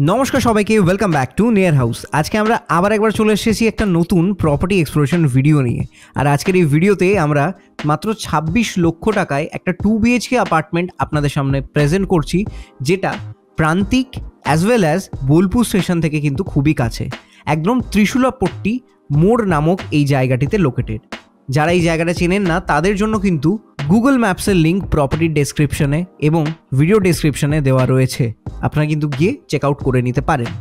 নমস্কার সবাইকে, welcome back to near house. আজকে আমরা আবার একবার চলে এসেছি একটা নতুন প্রপার্টি এক্সপ্লোরেশন ভিডিও নিয়ে। আর আজকের এই ভিডিওতে আমরা মাত্র 26 লক্ষ টাকায় একটা 2 BHK অ্যাপার্টমেন্ট আপনাদের সামনে প্রেজেন্ট করছি, যেটা প্রান্তিক as well as Bolpur station থেকে কিন্তু খুবই কাছে। একদম ত্রিশুলাপট্টি মোড় নামক এই জায়গাটিতে লোকেটেড। যারা এই জায়গাটা চেনেন না তাদের জন্য কিন্তু গুগল ম্যাপসের লিঙ্ক প্রপার্টির ডেসক্রিপশনে এবং ভিডিও ডেসক্রিপশনে দেওয়া রয়েছে, আপনারা কিন্তু গিয়ে চেক আউট করে নিতে পারেন।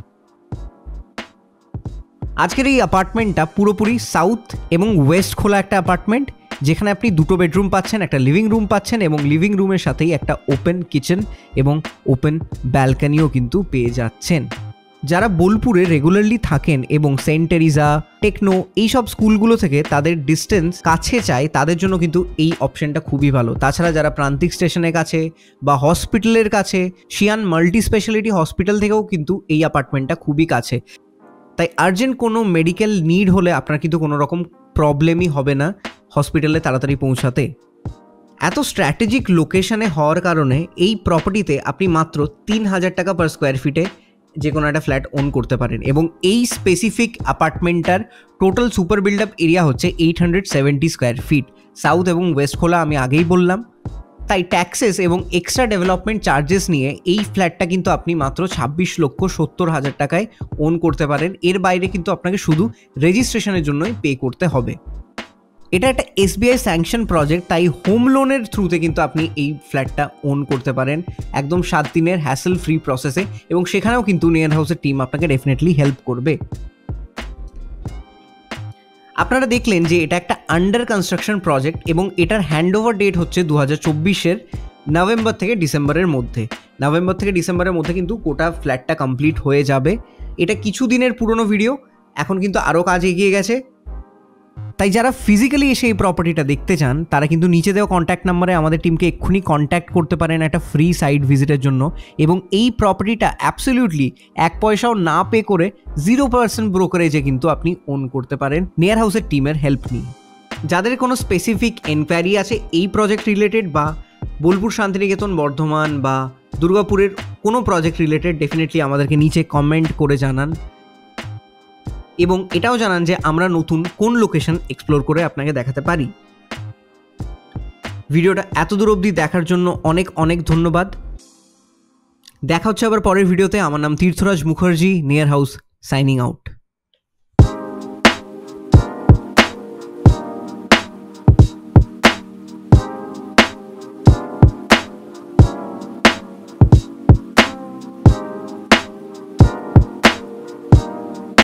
আজকের এই অ্যাপার্টমেন্টটা পুরোপুরি সাউথ এবং ওয়েস্ট খোলা একটা অ্যাপার্টমেন্ট, যেখানে আপনি 2টো বেডরুম পাচ্ছেন, একটা লিভিং রুম পাচ্ছেন এবং লিভিং রুমের সাথেই একটা ওপেন কিচেন এবং ওপেন ব্যালকনিও কিন্তু পেয়ে যাচ্ছেন। যারা বোলপুরে রেগুলারলি থাকেন এবং সেন্ট টেরিজা, টেকনো এইসব স্কুলগুলো থেকে তাদের ডিস্টেন্স কাছে চায়, তাদের জন্য কিন্তু এই অপশনটা খুবই ভালো। তাছাড়া যারা প্রান্তিক স্টেশনের কাছে বা হসপিটালের কাছে, শিয়ান মাল্টি স্পেশালিটি হসপিটাল থেকেও কিন্তু এই অ্যাপার্টমেন্টটা খুবই কাছে। তাই আর্জেন্ট কোনো মেডিকেল নিড হলে আপনার কিন্তু কোনো রকম প্রবলেমই হবে না হসপিটালে তাড়াতাড়ি পৌঁছাতে। এত স্ট্র্যাটেজিক লোকেশনে হওয়ার কারণে এই প্রপার্টিতে আপনি মাত্র 3000 টাকা পার স্কোয়ার ফিটে যে কোনো একটা ফ্ল্যাট ওন করতে পারেন। এবং এই স্পেসিফিক অ্যাপার্টমেন্টটার total super build up area হচ্ছে 870 স্কোয়ার ফিট। সাউথ এবং ওয়েস্ট খোলা আমি আগেই বললাম। তাই ট্যাক্সেস এবং এক্সট্রা ডেভেলপমেন্ট চার্জেস নিয়ে এই ফ্ল্যাটটা কিন্তু আপনি মাত্র 26,70,000 টাকায় ওন করতে পারেন। এর বাইরে কিন্তু আপনাকে শুধু রেজিস্ট্রেশনের জন্যই পে করতে হবে। এটা একটা SBI স্যাংশন প্রজেক্ট, তাই হোম লোনের থ্রুতে কিন্তু আপনি এই ফ্ল্যাটটা ওন করতে পারেন একদম 7 দিনের হ্যাসেল ফ্রি প্রসেসে, এবং সেখানেও কিন্তু নিয়ার হাউসের টিম আপনাকে ডেফিনেটলি হেল্প করবে। আপনারা দেখলেন যে এটা একটা আন্ডার কনস্ট্রাকশন প্রজেক্ট এবং এটার হ্যান্ডওভার ডেট হচ্ছে 2024-এর নভেম্বর থেকে ডিসেম্বরের মধ্যে। নভেম্বর থেকে ডিসেম্বরের মধ্যে কিন্তু গোটা ফ্ল্যাটটা কমপ্লিট হয়ে যাবে। এটা কিছু দিনের পুরনো ভিডিও, এখন কিন্তু আরও কাজ এগিয়ে গেছে। তাই যারা ফিজিক্যালি এসে এই প্রপার্টিটা দেখতে চান তারা কিন্তু নিচে দেওয়া কন্ট্যাক্ট নাম্বারে আমাদের টিমকে এক্ষুনি কন্ট্যাক্ট করতে পারেন একটা ফ্রি সাইট ভিজিটের জন্য। এবং এই প্রপার্টিটা অ্যাবসলিউটলি 1 পয়সাও না পে করে 0% ব্রোকারেজে কিন্তু আপনি ওন করতে পারেন নিয়ার হাউসের টিমের হেল্প নিয়ে। যাদের কোনো স্পেসিফিক এনকোয়ারি আছে এই প্রজেক্ট রিলেটেড বা বোলপুর, শান্তিনিকেতন, বর্ধমান বা দুর্গাপুরের কোনো প্রজেক্ট রিলেটেড, ডেফিনেটলি আমাদেরকে নিচে কমেন্ট করে জানান এবং এটাও জানান যে আমরা নতুন কোন লোকেশন এক্সপ্লোর করে আপনাকে দেখাতে পারি। ভিডিওটা এত দূর অবধি দেখার জন্য অনেক অনেক ধন্যবাদ। দেখা হচ্ছে আবার পরের ভিডিওতে। আমার নাম Tirtharaj Mukherjee, near house signing out.